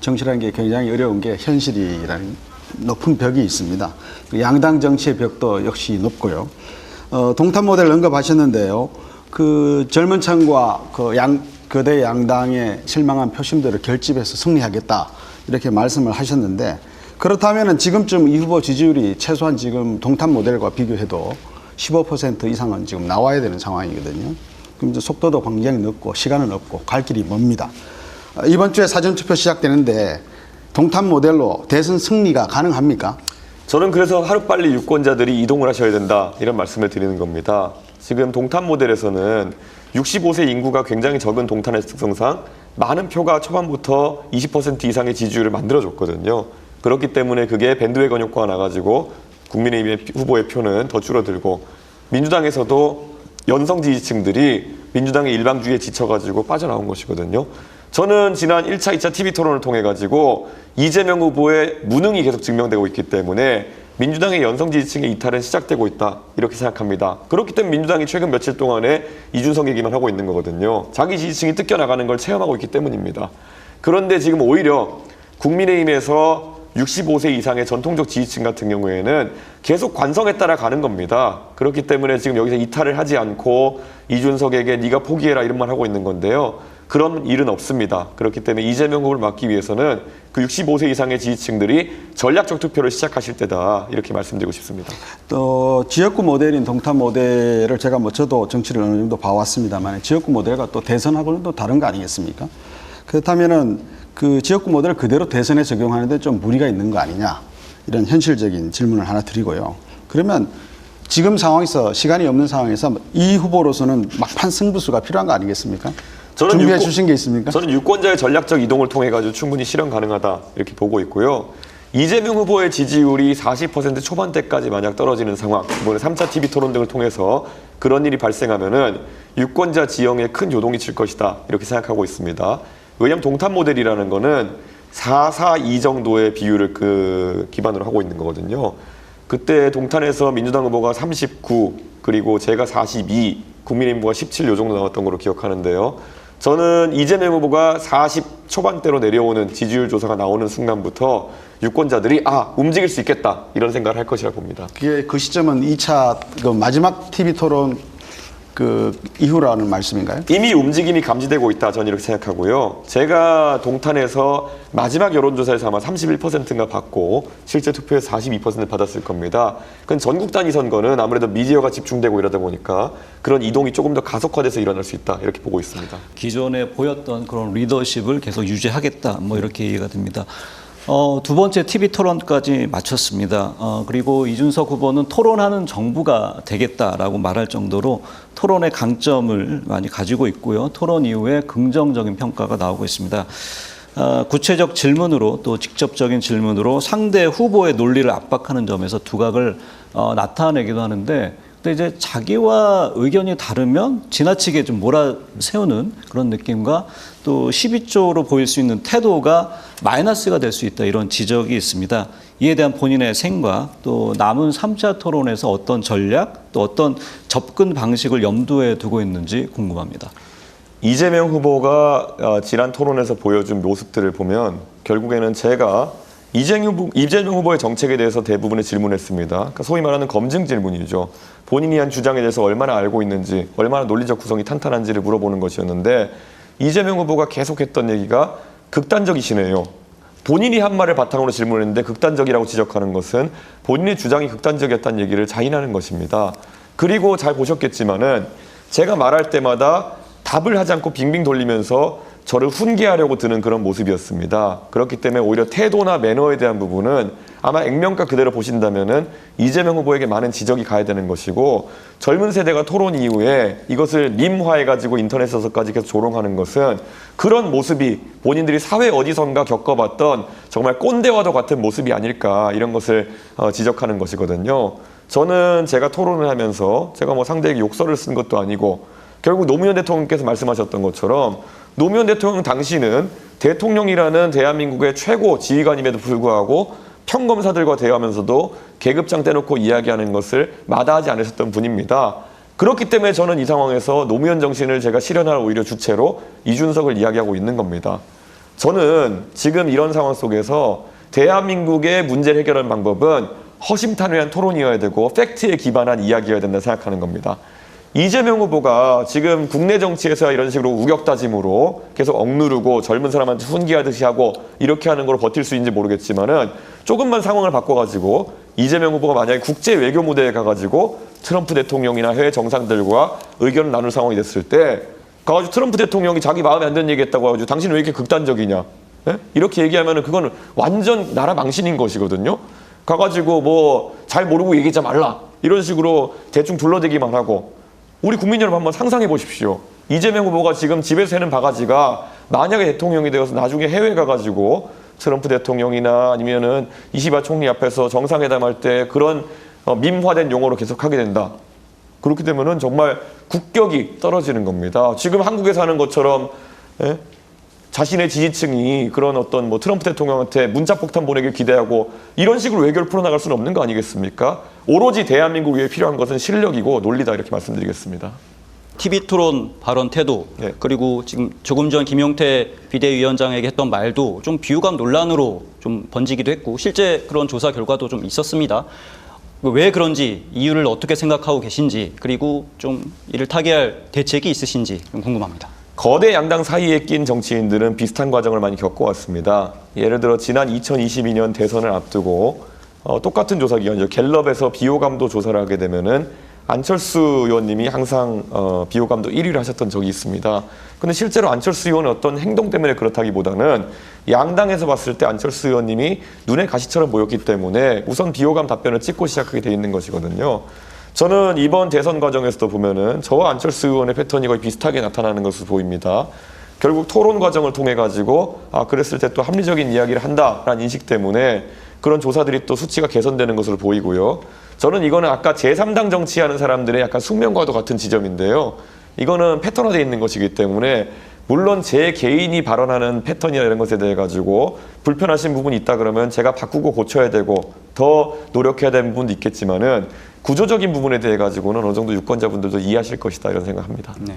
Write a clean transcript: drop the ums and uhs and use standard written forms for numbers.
정치라는 게 굉장히 어려운 게 현실이라는 높은 벽이 있습니다. 양당 정치의 벽도 역시 높고요. 동탄 모델 언급하셨는데요. 그 젊은 층과 거대 양당의 실망한 표심들을 결집해서 승리하겠다 이렇게 말씀을 하셨는데, 그렇다면 지금쯤 이 후보 지지율이 최소한 지금 동탄 모델과 비교해도 15% 이상은 지금 나와야 되는 상황이거든요. 그럼 이제 속도도 굉장히 늦고 시간은 없고 갈 길이 멉니다. 이번 주에 사전투표 시작되는데 동탄 모델로 대선 승리가 가능합니까? 저는 그래서 하루빨리 유권자들이 이동을 하셔야 된다 이런 말씀을 드리는 겁니다. 지금 동탄 모델에서는 65세 인구가 굉장히 적은 동탄의 특성상 많은 표가 초반부터 20% 이상의 지지율을 만들어줬거든요. 그렇기 때문에 그게 밴드웨건 효과가 나가지고 국민의힘 후보의 표는 더 줄어들고, 민주당에서도 연성 지지층들이 민주당의 일방주의에 지쳐가지고 빠져나온 것이거든요. 저는 지난 1차, 2차 TV 토론을 통해 가지고 이재명 후보의 무능이 계속 증명되고 있기 때문에 민주당의 연성 지지층의 이탈은 시작되고 있다 이렇게 생각합니다. 그렇기 때문에 민주당이 최근 며칠 동안에 이준석 얘기만 하고 있는 거거든요. 자기 지지층이 뜯겨나가는 걸 체험하고 있기 때문입니다. 그런데 지금 오히려 국민의힘에서 65세 이상의 전통적 지지층 같은 경우에는 계속 관성에 따라 가는 겁니다. 그렇기 때문에 지금 여기서 이탈을 하지 않고 이준석에게 네가 포기해라 이런 말 하고 있는 건데요. 그런 일은 없습니다. 그렇기 때문에 이재명 후보를 막기 위해서는 그 65세 이상의 지지층들이 전략적 투표를 시작하실 때다 이렇게 말씀드리고 싶습니다. 또 지역구 모델인 동탄 모델을 제가 저도 정치를 어느 정도 봐왔습니다만 지역구 모델과 또 대선하고는 또 다른 거 아니겠습니까? 그렇다면은 그 지역구 모델을 그대로 대선에 적용하는데 좀 무리가 있는 거 아니냐, 이런 현실적인 질문을 하나 드리고요. 그러면 지금 상황에서, 시간이 없는 상황에서 이 후보로서는 막판 승부수가 필요한 거 아니겠습니까? 준비해 주신 게 있습니까? 저는 유권자의 전략적 이동을 통해 가지고 충분히 실현 가능하다 이렇게 보고 있고요. 이재명 후보의 지지율이 40% 초반대까지 만약 떨어지는 상황, 이번에 3차 TV 토론 등을 통해서 그런 일이 발생하면은 유권자 지형에 큰 요동이 칠 것이다 이렇게 생각하고 있습니다. 왜냐하면 동탄 모델이라는 거는 4-4-2 정도의 비율을 기반으로 하고 있는 거거든요. 그때 동탄에서 민주당 후보가 39, 그리고 제가 42, 국민의힘 후보가 17 요 정도 나왔던 걸로 기억하는데요. 저는 이재명 후보가 40 초반대로 내려오는 지지율 조사가 나오는 순간부터 유권자들이 움직일 수 있겠다 이런 생각을 할 것이라 봅니다. 그 시점은 2차 마지막 TV 토론 이후라는 말씀인가요? 이미 움직임이 감지되고 있다 저는 이렇게 생각하고요. 제가 동탄에서 마지막 여론조사에서 아마 31%인가 받고 실제 투표에서 42% 받았을 겁니다. 그건 전국 단위 선거는 아무래도 미디어가 집중되고 이러다 보니까 그런 이동이 조금 더 가속화돼서 일어날 수 있다 이렇게 보고 있습니다. 기존에 보였던 그런 리더십을 계속 유지하겠다 이렇게 이해가 됩니다. 두 번째 TV 토론까지 마쳤습니다. 그리고 이준석 후보는 토론하는 정부가 되겠다라고 말할 정도로 토론의 강점을 많이 가지고 있고요. 토론 이후에 긍정적인 평가가 나오고 있습니다. 구체적 질문으로 또 직접적인 질문으로 상대 후보의 논리를 압박하는 점에서 두각을 나타내기도 하는데, 근데 이제 자기와 의견이 다르면 지나치게 좀 몰아세우는 그런 느낌과 또 시비적으로 보일 수 있는 태도가 마이너스가 될 수 있다 이런 지적이 있습니다. 이에 대한 본인의 생각, 또 남은 3차 토론에서 어떤 전략, 또 어떤 접근 방식을 염두에 두고 있는지 궁금합니다. 이재명 후보가 지난 토론에서 보여준 모습들을 보면 결국에는 제가 이재명 후보의 정책에 대해서 대부분의 질문했습니다. 그러니까 소위 말하는 검증 질문이죠. 본인이 한 주장에 대해서 얼마나 알고 있는지, 얼마나 논리적 구성이 탄탄한지를 물어보는 것이었는데, 이재명 후보가 계속했던 얘기가 극단적이시네요. 본인이 한 말을 바탕으로 질문했는데 극단적이라고 지적하는 것은 본인의 주장이 극단적이었다는 얘기를 자인하는 것입니다. 그리고 잘 보셨겠지만은 제가 말할 때마다 답을 하지 않고 빙빙 돌리면서 저를 훈계하려고 드는 그런 모습이었습니다. 그렇기 때문에 오히려 태도나 매너에 대한 부분은 아마 액면가 그대로 보신다면은 이재명 후보에게 많은 지적이 가야 되는 것이고, 젊은 세대가 토론 이후에 이것을 밈화해가지고 인터넷에서까지 계속 조롱하는 것은 그런 모습이 본인들이 사회 어디선가 겪어봤던 정말 꼰대와도 같은 모습이 아닐까 이런 것을 지적하는 것이거든요. 저는 제가 토론을 하면서 제가 상대에게 욕설을 쓴 것도 아니고, 결국 노무현 대통령께서 말씀하셨던 것처럼 노무현 대통령 당시는 대통령이라는 대한민국의 최고 지휘관임에도 불구하고 평검사들과 대화하면서도 계급장 떼놓고 이야기하는 것을 마다하지 않으셨던 분입니다. 그렇기 때문에 저는 이 상황에서 노무현 정신을 제가 실현할 오히려 주체로 이준석을 이야기하고 있는 겁니다. 저는 지금 이런 상황 속에서 대한민국의 문제를 해결하는 방법은 허심탄회한 토론이어야 되고 팩트에 기반한 이야기여야 된다 생각하는 겁니다. 이재명 후보가 지금 국내 정치에서 이런 식으로 우격다짐으로 계속 억누르고 젊은 사람한테 훈계하듯이 하고 이렇게 하는 걸 버틸 수 있는지 모르겠지만은 조금만 상황을 바꿔가지고 이재명 후보가 만약에 국제 외교 무대에 가가지고 트럼프 대통령이나 해외 정상들과 의견을 나눌 상황이 됐을 때 가가지고 트럼프 대통령이 자기 마음에 안 드는 얘기했다고 해가지고 당신은 왜 이렇게 극단적이냐? 예? 이렇게 얘기하면은 그거는 완전 나라 망신인 것이거든요. 가가지고 뭐 잘 모르고 얘기하지 말라 이런 식으로 대충 둘러대기만 하고. 우리 국민 여러분 한번 상상해 보십시오. 이재명 후보가 지금 집에서 새는 바가지가 만약에 대통령이 되어서 나중에 해외 가가지고 트럼프 대통령이나 아니면은 이시바 총리 앞에서 정상회담할 때 그런 밈화된 용어로 계속 하게 된다. 그렇게 되면은 정말 국격이 떨어지는 겁니다. 지금 한국에서 하는 것처럼 자신의 지지층이 그런 어떤 뭐 트럼프 대통령한테 문자폭탄 보내길 기대하고 이런 식으로 외교를 풀어나갈 수는 없는 거 아니겠습니까? 오로지 대한민국 위해 필요한 것은 실력이고 논리다 이렇게 말씀드리겠습니다. TV토론 발언 태도 네. 그리고 지금 조금 전 김용태 비대위원장에게 했던 말도 좀 비호감 논란으로 좀 번지기도 했고 실제 그런 조사 결과도 좀 있었습니다. 왜 그런지 이유를 어떻게 생각하고 계신지 그리고 좀 이를 타개할 대책이 있으신지 좀 궁금합니다. 거대 양당 사이에 낀 정치인들은 비슷한 과정을 많이 겪어왔습니다. 예를 들어 지난 2022년 대선을 앞두고 똑같은 조사 기관이죠. 갤럽에서 비호감도 조사를 하게 되면은 안철수 의원님이 항상 비호감도 1위를 하셨던 적이 있습니다. 근데 실제로 안철수 의원은 어떤 행동 때문에 그렇다기보다는 양당에서 봤을 때 안철수 의원님이 눈에 가시처럼 보였기 때문에 우선 비호감 답변을 찍고 시작하게 돼 있는 것이거든요. 저는 이번 대선 과정에서도 보면은 저와 안철수 의원의 패턴이 거의 비슷하게 나타나는 것으로 보입니다. 결국 토론 과정을 통해 가지고 그랬을 때 또 합리적인 이야기를 한다라는 인식 때문에 그런 조사들이 또 수치가 개선되는 것으로 보이고요. 저는 이거는 아까 제3당 정치하는 사람들의 약간 숙명과도 같은 지점인데요. 이거는 패턴화되어 있는 것이기 때문에 물론 제 개인이 발언하는 패턴이나 이런 것에 대해 가지고 불편하신 부분이 있다 그러면 제가 바꾸고 고쳐야 되고 더 노력해야 되는 부분도 있겠지만은 구조적인 부분에 대해 가지고는 어느 정도 유권자분들도 이해하실 것이다 이런 생각합니다. 네.